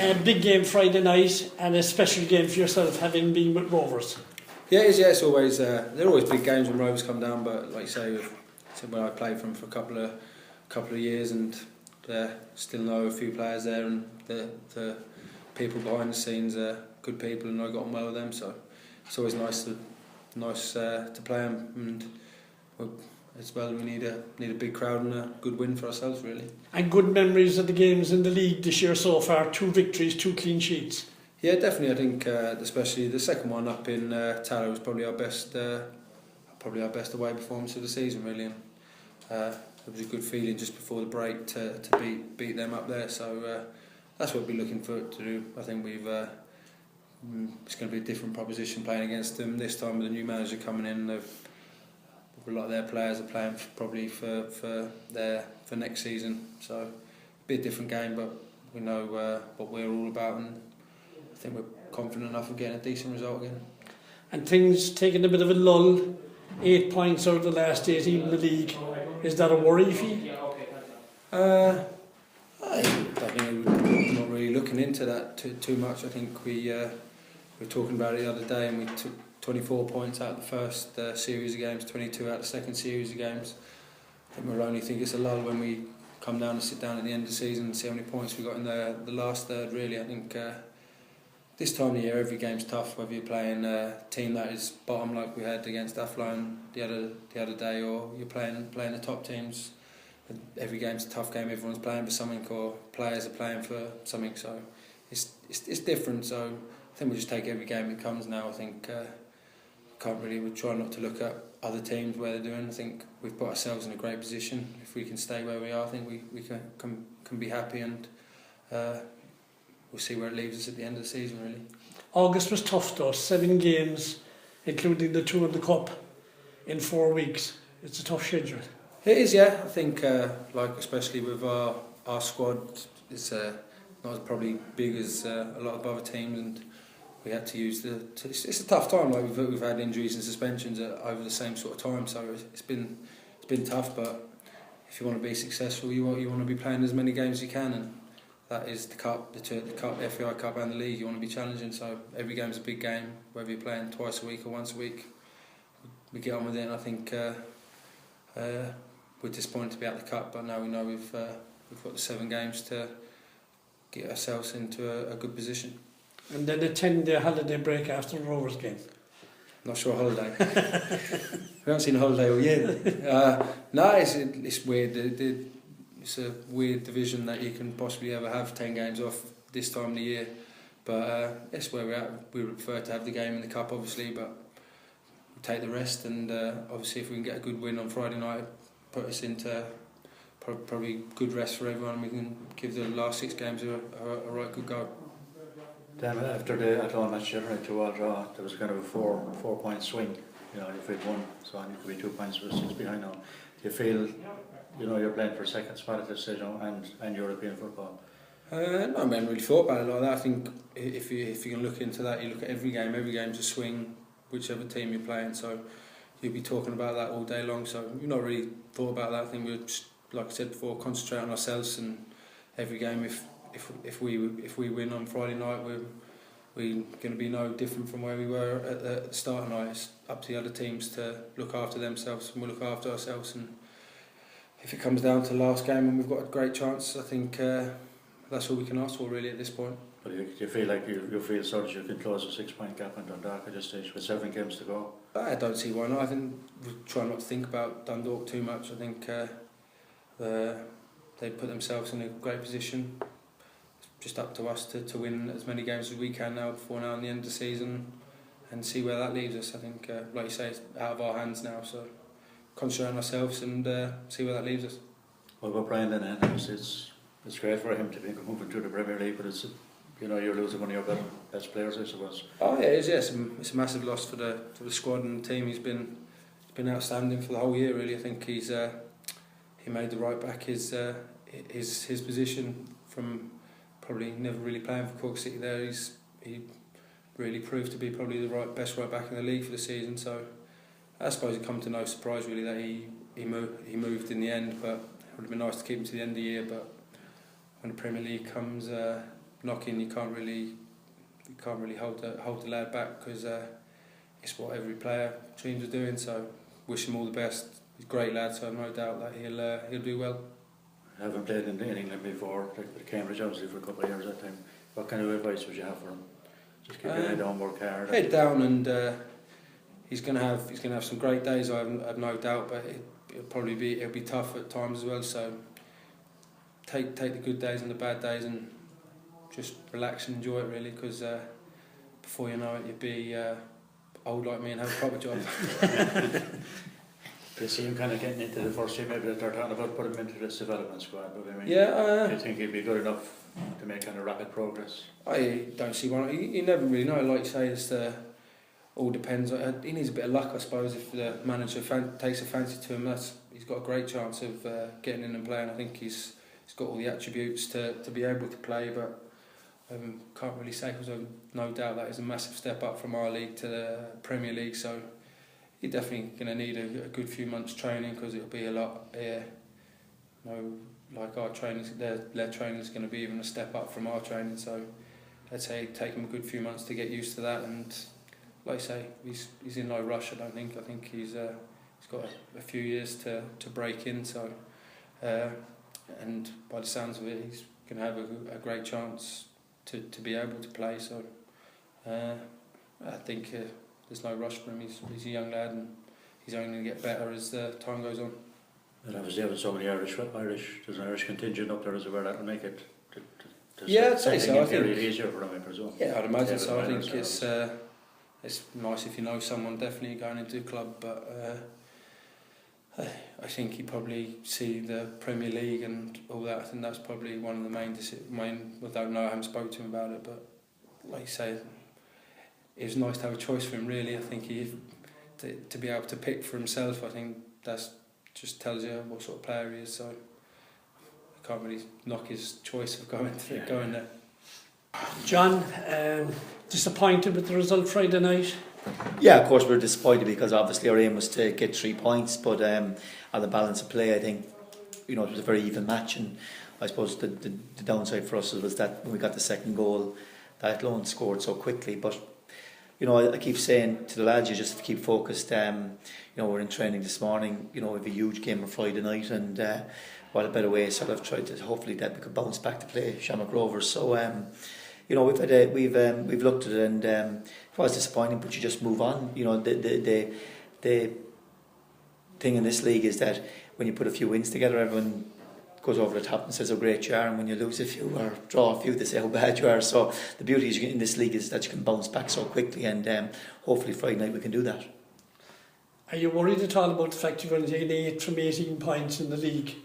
A big game Friday night and a special game for yourself, having been with Rovers. Yeah, it's always they're always big games when Rovers come down. But like you say, when I played for them for a couple of years, and still know a few players there, and the people behind the scenes are good people, and I got on well with them. So it's always nice to play them, and as well we need a big crowd and a good win for ourselves, really. And good memories of the games in the league this year so far. 2 victories, 2 clean sheets. Yeah, definitely. I think especially the second one up in Tala was probably our best away performance of the season, really. And, it was a good feeling just before the break to beat them up there. So that's what we're looking for to do. I think it's going to be a different proposition playing against them this time with the new manager coming in. A lot of their players are playing probably for next season. So it'll be a different game, but we know what we're all about, and I think we're confident enough of getting a decent result again. And things taking a bit of a lull, 8 points out of the last 18 in the league. Is that a worry for you? I think we're not really looking into that too much. I think we were talking about it the other day, and we took 24 points out of the first series of games, 22 out of the second series of games. I think we'll only think it's a lull when we come down and sit down at the end of the season and see how many points we got in the last third, really. I think this time of year every game's tough, whether you're playing a team that is bottom like we had against Athlone the other day, or you're playing the top teams. Every game's a tough game, everyone's playing for something, or players are playing for something, so it's different. So I think we just take every game that comes now. I think we try not to look at other teams where they're doing. I think we've put ourselves in a great position. If we can stay where we are, I think we can be happy, and we'll see where it leaves us at the end of the season, really. August was tough though, 7 games, including the 2 in the Cup, in 4 weeks. It's a tough schedule. It is, yeah. I think, especially with our squad, it's not as probably big as a lot of other teams, and we had to use it's a tough time. Like we've had injuries and suspensions over the same sort of time, so it's been tough. But if you want to be successful, you want to be playing as many games as you can, and that is the cup, the FAI Cup and the league. You want to be challenging, so every game's a big game, whether you're playing twice a week or once a week. We get on with it, and I think we're disappointed to be out of the cup, but now we know we've got the 7 games to get ourselves into a good position. And then a 10-day holiday break after the Rovers game. Not sure holiday. We haven't seen a holiday all year. No, it's weird. It's a weird division that you can possibly ever have 10 games off this time of the year. But it's where we're at. We would prefer to have the game in the cup, obviously, but we'll take the rest. And obviously, if we can get a good win on Friday night, put us into probably good rest for everyone, and we can give the last 6 games a right good go. After the Athlone match yesterday, 2-2 draw, there was kind of a 4-point swing. If we'd won, so you could be 2 points with 6 behind now. Do you feel, you're playing for a second spot at this stage and European football? No, I haven't really thought about it like that. I think if you can look into that, you look at every game. Every game's a swing, whichever team you're playing. So you'll be talking about that all day long. So we've not really thought about that. I think we're just, like I said before, concentrate on ourselves, and every game. If we win on Friday night, we're going to be no different from where we were at the start of the night. It's up to the other teams to look after themselves, and we'll look after ourselves. And if it comes down to the last game and we've got a great chance, I think that's all we can ask for, really, at this point. But do you feel like you feel so that you can close a 6-point gap on Dundalk at this stage with 7 games to go? I don't see why not. I think we try not to think about Dundalk too much. I think they put themselves in a great position. Just up to us to win as many games as we can before the end of the season, and see where that leaves us. I think, like you say, it's out of our hands now, so concentrate on ourselves and see where that leaves us. What about Brian then? It's great for him to be moving through the Premier League, but it's you're losing one of your best players, I suppose. Oh yeah, it is. Yes, it's a massive loss for the squad and the team. He's been outstanding for the whole year, really. I think he made the right back his position from probably never really playing for Cork City there. He really proved to be probably the best right back in the league for the season. So I suppose it come to no surprise really that he moved in the end. But it would have been nice to keep him to the end of the year. But when the Premier League comes, knocking, you can't really hold the lad back, because it's what every player dreams of doing. So wish him all the best. He's a great lad, so I've no doubt that he'll do well. I haven't played in England before, like with Cambridge obviously for a couple of years at that time. What kind of advice would you have for him? Just keep your head down, work hard. Head down, and he's gonna have some great days. I've no doubt, but it'll be tough at times as well. So take the good days and the bad days, and just relax and enjoy it really, because before you know it, you'll be old like me and have a proper job. Do you see him kind of getting into the first team? Maybe that they're talking about putting him into this development squad. But I mean, do you think he'd be good enough to make kind of rapid progress? I don't see one. You never really know. Like you say, it's all depends. He needs a bit of luck, I suppose. If the manager takes a fancy to him, he's got a great chance of getting in and playing. I think he's got all the attributes to be able to play, but can't really say, because I've no doubt that is a massive step up from our league to the Premier League. So you're definitely going to need a good few months training, because it'll be a lot. Like our training, their training is going to be even a step up from our training. So I'd say take him a good few months to get used to that. And like I say, he's in no rush. I don't think. I think he's got a few years to break in. So and by the sounds of it, he's going to have a great chance to be able to play. So I think there's no rush for him. He's a young lad, and he's only going to get better as the time goes on. And obviously having so many Irish, there's an Irish contingent up there as well, that'll make it I'd say so. I think easier for them, I presume. Yeah, I'd imagine so. I think it's nice if you know someone definitely going into the club, but I think you probably see the Premier League and all that. I think that's probably one of the main. I don't know. I haven't spoken to him about it, but like you say, it was nice to have a choice for him. Really, I think to be able to pick for himself. I think that's just tells you what sort of player he is. So I can't really knock his choice of going there. John, disappointed with the result Friday night? Yeah, of course we're disappointed, because obviously our aim was to get 3 points, but on the balance of play, I think it was a very even match, and I suppose the downside for us was that when we got the second goal, that Lone scored so quickly. But I keep saying to the lads, you just have to keep focused. We're in training this morning. We have a huge game on Friday night, and what a better way. So I've tried to hopefully that we could bounce back to play Shamrock Rovers. So we've looked at it, and it was disappointing, but you just move on. The thing in this league is that when you put a few wins together, everyone goes over the top and says how great you are, and when you lose a few or draw a few, they say how bad you are. So the beauty in this league is that you can bounce back so quickly, and hopefully Friday night we can do that. Are you worried at all about the fact you're going to take 8 from 18 points in the league,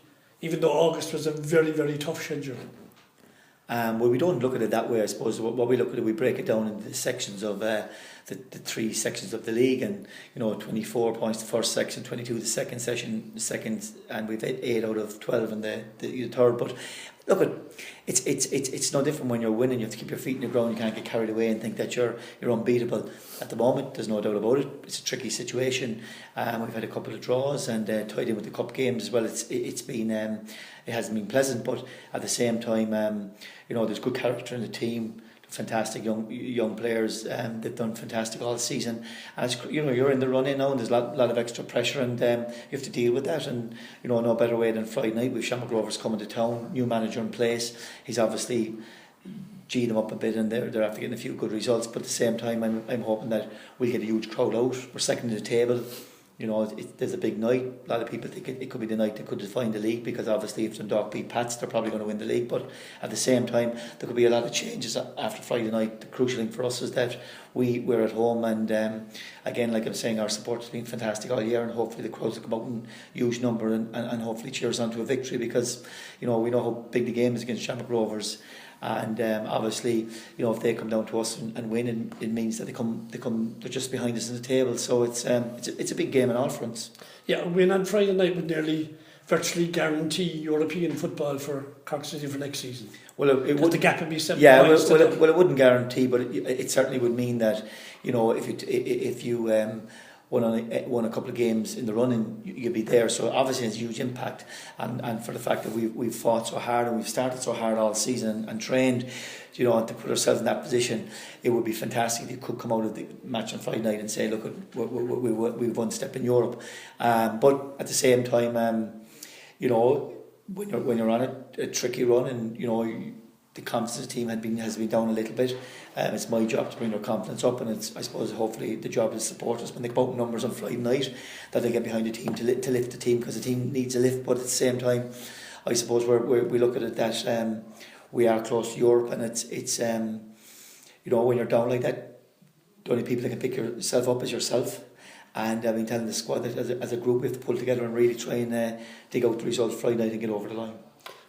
even though August was a very, very tough schedule? Well, we don't look at it that way, I suppose. What we look at it, we break it down into the sections of the 3 sections of the league, and 24 points the first section, 22 the second, and we've 8 out of 12 in the third. But look, it's no different when you're winning. You have to keep your feet in the ground. You can't get carried away and think that you're unbeatable. At the moment, there's no doubt about it. It's a tricky situation. We've had a couple of draws and tied in with the cup games as well. It's been it hasn't been pleasant, but at the same time, there's good character in the team. Fantastic young players. They've done fantastic all season, and it's, you're in the run in now, and there's a lot of extra pressure, and you have to deal with that. And no better way than Friday night with Shamrock Rovers coming to town, new manager in place. He's obviously G'd them up a bit, and they're after getting a few good results. But at the same time, I'm hoping that we'll get a huge crowd out. We're second to the table. There's a big night. A lot of people think it could be the night that could define the league, because obviously if Dundalk beat Pats, they're probably going to win the league. But at the same time, there could be a lot of changes after Friday night. The crucial thing for us is that we're at home, and again, like I'm saying, our support has been fantastic all year, and hopefully the crowds will come out in huge number and hopefully cheers on to a victory, because we know how big the game is against Shamrock Rovers. And obviously, if they come down to us and win, it means that they're just behind us in the table. So it's a big game on all fronts. Yeah, a win on Friday night would virtually guarantee European football for Cork City for next season. Well, the gap would be 7 points. Well, it wouldn't guarantee, but it certainly would mean that if you won a couple of games in the running, you'd be there. So obviously it's a huge impact, and for the fact that we've fought so hard and we've started so hard all season and trained, and to put ourselves in that position, it would be fantastic if you could come out of the match on Friday night and say, look, we've one step in Europe. But at the same time, when you're on a tricky run, and the confidence of the team has been down a little bit. It's my job to bring their confidence up, and I suppose hopefully the job of the supporters, when they come out numbers on Friday night, that they get behind the team to lift the team, because the team needs a lift. But at the same time, I suppose we look at it that we are close to Europe, and it's when you're down like that, the only people that can pick yourself up is yourself. And I've been telling the squad that as a group we have to pull together and really try and dig out the results Friday night and get over the line.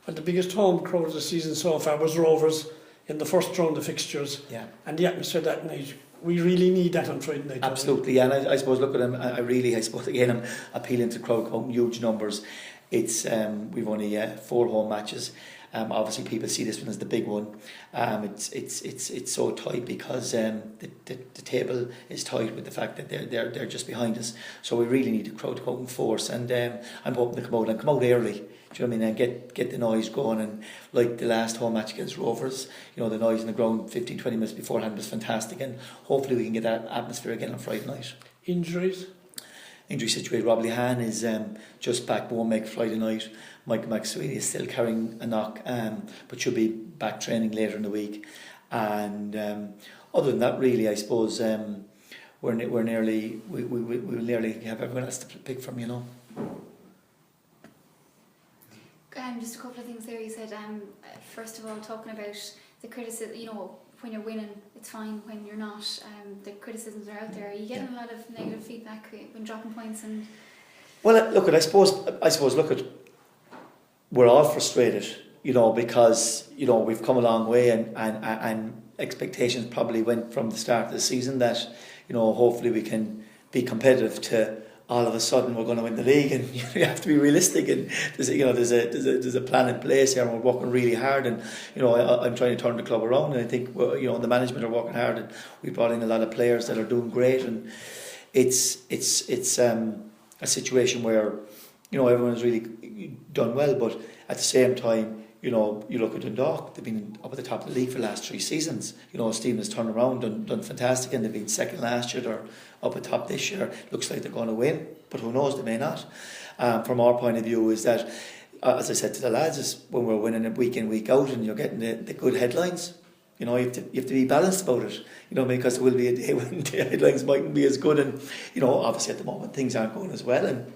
Well, the biggest home crowd of the season so far was Rovers in the first round of fixtures. Yeah. And the atmosphere that night, we really need that on Friday night. Absolutely, and I suppose look at them. I suppose again I'm appealing to the crowd counting huge numbers. It's we've only 4 home matches. Obviously, people see this one as the big one. It's so tight because the table is tight with the fact that they're just behind us. So we really need the crowd to come out in force, and I'm hoping to come out early. Do you know what I mean? And get the noise going, and like the last home match against Rovers, the noise in the ground 15-20 minutes beforehand was fantastic, and hopefully we can get that atmosphere again on Friday night. Injury situation. Rob Lehan is just back, won't make Friday night. Michael McSweeney is still carrying a knock, but should be back training later in the week. And other than that, really, I suppose we'll nearly have everyone else to pick from. Just a couple of things there. You said, first of all, talking about the criticism. When you're winning, it's fine. When you're not, the criticisms are out there. Are you getting a lot of negative feedback when dropping points? And well, look, I suppose, look at, we're all frustrated, because we've come a long way, and expectations probably went from the start of the season that hopefully we can be competitive to all of a sudden we're going to win the league, and you have to be realistic, and there's a plan in place here, and we're working really hard, and I'm trying to turn the club around, and I think the management are working hard, and we brought in a lot of players that are doing great, and it's a situation where everyone's really done well, but at the same time you look at Dundalk, they've been up at the top of the league for the last 3 seasons. Stephen has turned around and done fantastic, and they've been second last year, they're up at top this year. Looks like they're going to win, but who knows, they may not. From our point of view is that, as I said to the lads, is when we're winning it week in, week out, and you're getting the good headlines, you have to be balanced about it, because there will be a day when the headlines mightn't be as good, and obviously at the moment things aren't going as well, and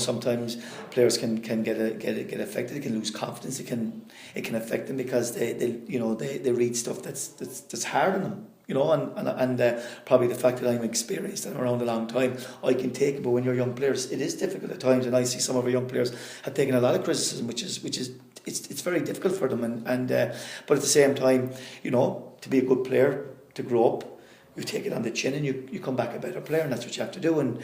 sometimes players can get affected. They can lose confidence. It can affect them because they read stuff that's hard on them. And probably the fact that I'm experienced and around a long time, I can take it. But when you're young players, it is difficult at times. And I see some of our young players have taken a lot of criticism, which is it's very difficult for them. And but at the same time, to be a good player, to grow up, you take it on the chin and you come back a better player, and that's what you have to do. And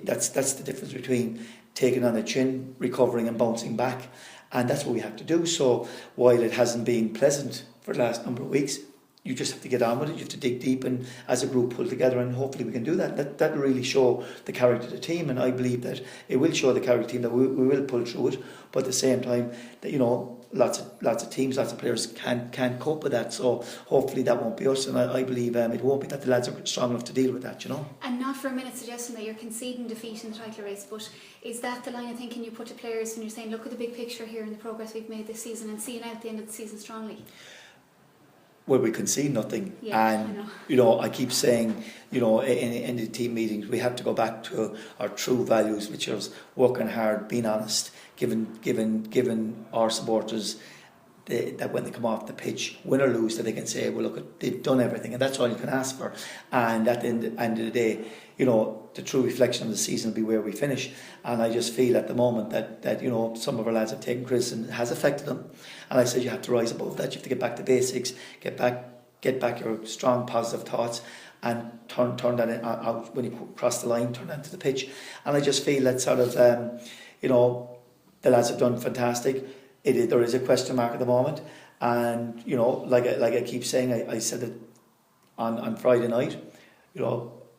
that's the difference between taking on the chin, recovering and bouncing back, and that's what we have to do. So while it hasn't been pleasant for the last number of weeks, you just have to get on with it. You have to dig deep and as a group pull together, and hopefully we can do that. That will really show the character of the team, and I believe that it will show the character of the team, that we will pull through it. But at the same time, that lots of teams, lots of players can't cope with that. So hopefully that won't be us, and I believe it won't be that the lads are strong enough to deal with that. And not for a minute suggesting that you're conceding defeat in the title race, but is that the line of thinking you put to players when you're saying, look at the big picture here and the progress we've made this season, and seeing out the end of the season strongly? Well, we concede nothing, yeah, and I keep saying, in the team meetings, we have to go back to our true values, which is working hard, being honest, giving our supporters that when they come off the pitch, win or lose, that they can say, well, look, they've done everything, and that's all you can ask for. And at the end of the day, the true reflection of the season will be where we finish. And I just feel at the moment that some of our lads have taken criticism, it has affected them. And I said you have to rise above that. You have to get back to basics, get back your strong positive thoughts, and turn that out when you cross the line, turn that into the pitch. And I just feel that sort of the lads have done fantastic. There is a question mark at the moment, and like I keep saying, I said it on Friday night.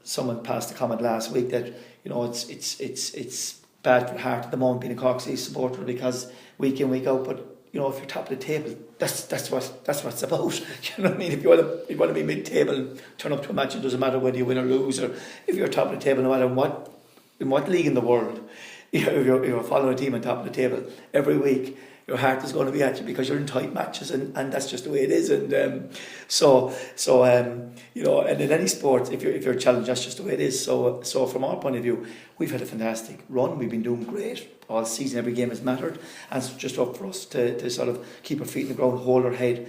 someone passed a comment last week that, you know, it's bad for the heart at the moment being a Cork City supporter, because week in, week out, but you know, if you're top of the table, that's what it's about. You know what I mean? If you want to be mid-table and turn up to a match, it doesn't matter whether you win or lose, or if you're top of the table, no matter in what league in the world, you know, if you're following a team on top of the table every week, your heart is going to be at you because you're in tight matches, and that's just the way it is. And so you know, and in any sport, if you're challenged, that's just the way it is. So from our point of view, we've had a fantastic run. We've been doing great all season. Every game has mattered, and it's just up for us to sort of keep our feet in the ground, hold our head,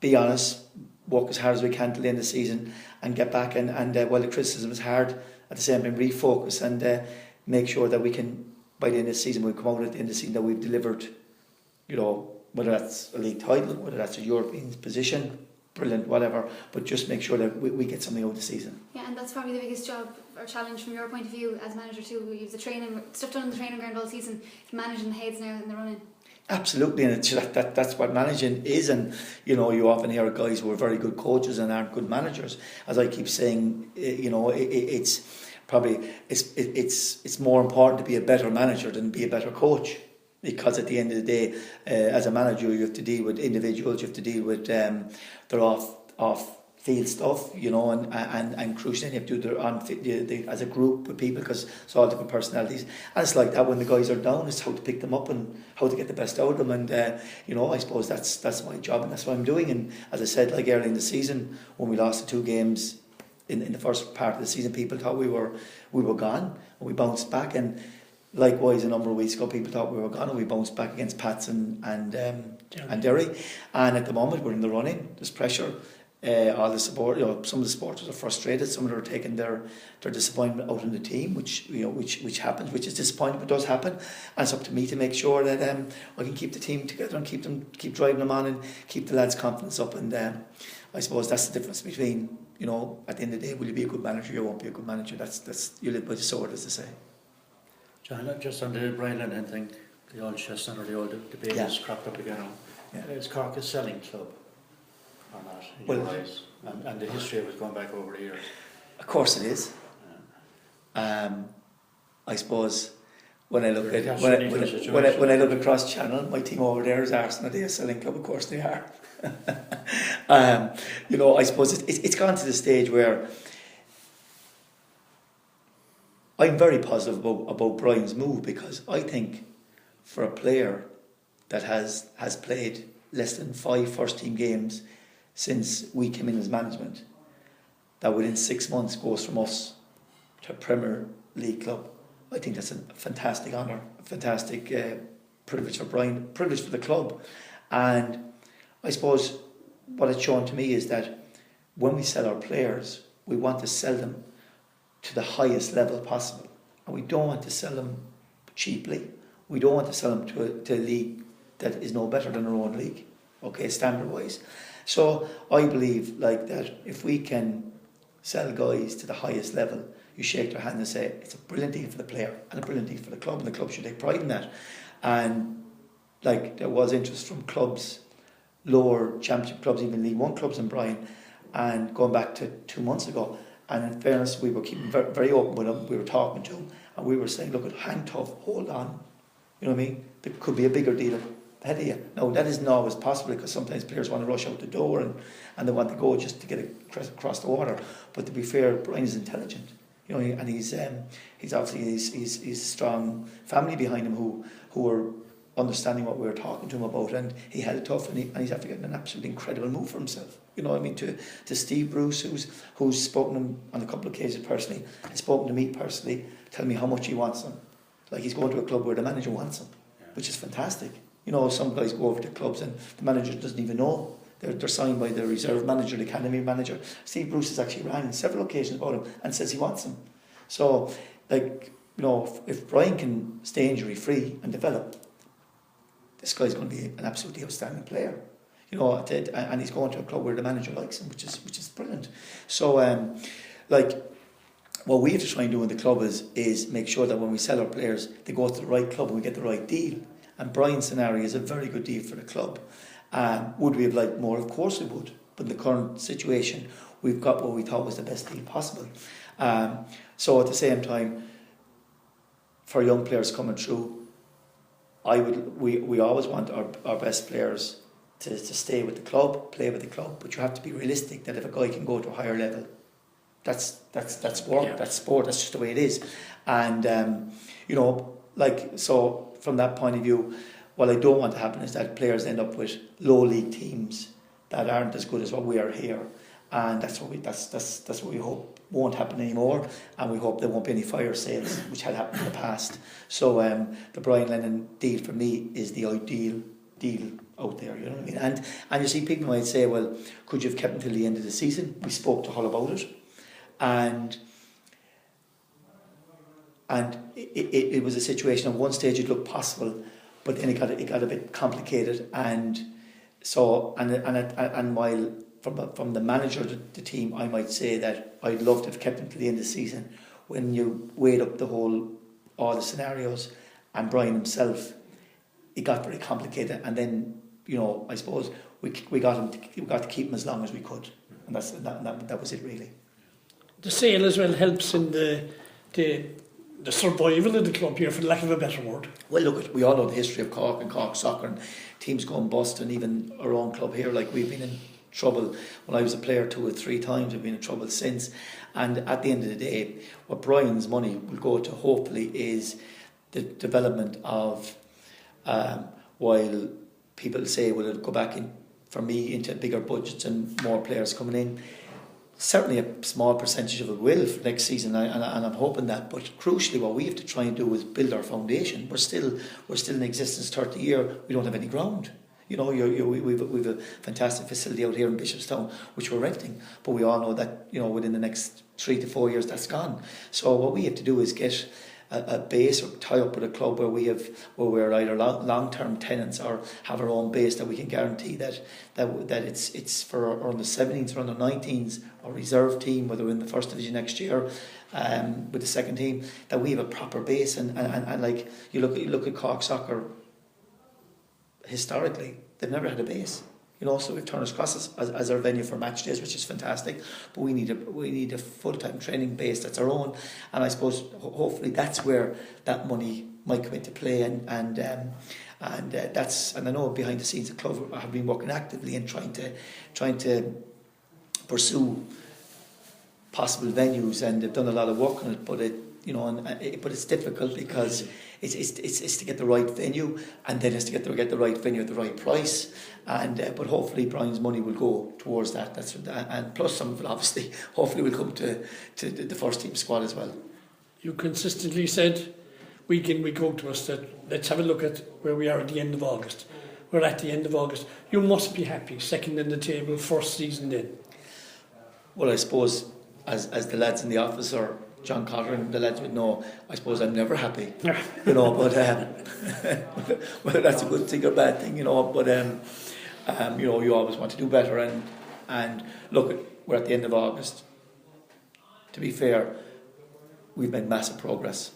be honest, work as hard as we can till the end of the season, and get back. And while the criticism is hard, at the same time refocus and make sure that we can, by the end of the season, we come out at the end of the season that we've delivered. You know, whether that's a league title, whether that's a European position, brilliant, whatever, but just make sure that we get something out of the season. Yeah, and that's probably the biggest job or challenge from your point of view as manager too. You've the training stuff done on the training ground all season, managing the heads now in the running. Absolutely, and that's what managing is. And you know, you often hear guys who are very good coaches and aren't good managers. As I keep saying, you know, it's more important to be a better manager than be a better coach. Because at the end of the day, as a manager, you have to deal with individuals, you have to deal with their off-field stuff, you know, and crucially, you have to do their as a group with people, because it's all different personalities. And it's like that when the guys are down, it's how to pick them up and how to get the best out of them. And, you know, I suppose that's my job, and that's what I'm doing. And as I said, like early in the season, when we lost the 2 games in the first part of the season, people thought we were gone, and we bounced back. And likewise, a number of weeks ago, people thought we were gone, and we bounced back against Pats and Derry. And at the moment, we're in the running. There's pressure. All the support, you know, some of the supporters are frustrated. Some of them are taking their disappointment out on the team, which happens, which is disappointing, but does happen. And it's up to me to make sure that I can keep the team together and keep driving them on, and keep the lads' confidence up. And I suppose that's the difference between, you know, at the end of the day, will you be a good manager? You won't be a good manager. That's you live by the sword, as they say. John, just on the Brian Lennon thing, the old chestnut or the old debate has cropped up again. Is Cork a selling club or not, in your eyes? And the history of it going back over the years. Of course it is. I suppose when I look across channel, my team over there is Arsenal. Are they a selling club? Of course they are. You know, I suppose it's gone to the stage where I'm very positive about Brian's move, because I think for a player that has played less than 5 first-team games since we came in as management, that within 6 months goes from us to a Premier League club, I think that's a fantastic honour, a fantastic privilege for Brian, privilege for the club. And I suppose what it's shown to me is that when we sell our players, we want to sell them to the highest level possible, and we don't want to sell them cheaply. We don't want to sell them to a league that is no better than our own league, okay, standard wise. So I believe like that if we can sell guys to the highest level, you shake their hand and say it's a brilliant deal for the player and a brilliant deal for the club, and the club should take pride in that. And like there was interest from clubs, lower championship clubs, even League One clubs in Brian, and going back to 2 months ago. And in fairness, we were keeping very, very open with him. We were talking to him, and we were saying, look, hang tough, hold on. You know what I mean? There could be a bigger deal ahead of you. Now, that isn't always possible, because sometimes players want to rush out the door and they want to go just to get across the water. But to be fair, Brian is intelligent. You know, and he's obviously he's a strong family behind him who are understanding what we were talking to him about, and he held it tough, and he's after getting an absolutely incredible move for himself. You know, I mean, to Steve Bruce, who's spoken to him on a couple of occasions personally, has spoken to me personally, telling me how much he wants him. Like, he's going to a club where the manager wants him, which is fantastic. You know, some guys go over to clubs and the manager doesn't even know. They're signed by the reserve manager, the academy manager. Steve Bruce has actually rang on several occasions about him and says he wants him. So, like, you know, if Brian can stay injury free and develop, this guy's going to be an absolutely outstanding player. You know, and he's going to a club where the manager likes him, which is brilliant. So, like, what we have to try and do in the club is make sure that when we sell our players, they go to the right club and we get the right deal. And Brian's scenario is a very good deal for the club. Would we have liked more? Of course we would. But in the current situation, we've got what we thought was the best deal possible. So at the same time, for young players coming through, we always want our best players to stay with the club, play with the club, but you have to be realistic that if a guy can go to a higher level, that's work, that's sport, that's just the way it is. And so from that point of view, what I don't want to happen is that players end up with low league teams that aren't as good as what we are here, and that's what we hope won't happen anymore, and we hope there won't be any fire sales which had happened in the past. So the Brian Lennon deal for me is the ideal deal out there, you know what I mean? And you see, people might say, well, could you have kept him till the end of the season? We spoke to Hull about it, and it was a situation. At one stage it looked possible, but then it got a bit complicated, and while from the manager of the team, I might say that I'd love to have kept him to the end of the season. When you weighed up all the scenarios, and Brian himself, it got very complicated, and then I suppose we got to keep him as long as we could, and that was it really. The sale as well helps in the survival of the club here, for lack of a better word. Well, look, we all know the history of Cork and Cork soccer, and teams going bust, and even our own club here, like we've been in trouble when I was a player 2 or 3 times. We've been in trouble since, and at the end of the day, what Brian's money will go to hopefully is the development of, while people say will it go back in for me into bigger budgets and more players coming in, certainly a small percentage of it will for next season, and I'm hoping that. But crucially, what we have to try and do is build our foundation. We're still in existence 30 years. We don't have any ground. We've a fantastic facility out here in Bishopstown which we're renting, but we all know that within the next 3 to 4 years that's gone. So what we have to do is get a base, or tie up with a club where we're either long-term tenants or have our own base, that we can guarantee that it's for our under 17s or under 19s or reserve team, whether we're in the first division next year with the second team, that we have a proper base. And like you look at Cork soccer historically, they've never had a base. So we've Turner's Cross as our venue for match days, which is fantastic. But we need a full-time training base that's our own, and I suppose hopefully that's where that money might come into play. And I know behind the scenes the club have been working actively in trying to pursue possible venues, and they've done a lot of work on it. But but it's difficult because it's to get the right venue, and then it's to get the right venue at the right price. And but hopefully Brian's money will go towards that. And plus some of it obviously hopefully will come to the first team squad as well. You consistently said week in, week out to us that let's have a look at where we are at the end of August. We're at the end of August. You must be happy, second in the table, first season in. Well, I suppose as the lads in the office, or John Cotter and the lads would know, I suppose I'm never happy, but whether that's a good thing or bad thing, but you always want to do better, and look, we're at the end of August. To be fair, we've made massive progress,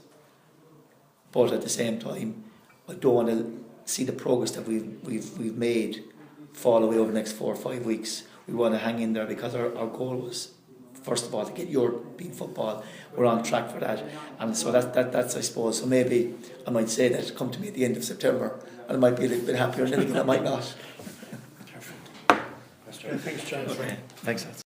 but at the same time, I don't want to see the progress that we've made fall away over the next 4 or 5 weeks. We want to hang in there, because our goal was, first of all, to get European football. We're on track for that, and so that's I suppose. So maybe I might say that come to me at the end of September, and I might be a little bit happier, and then again I might not. Thanks, John. Okay. Thanks, lads.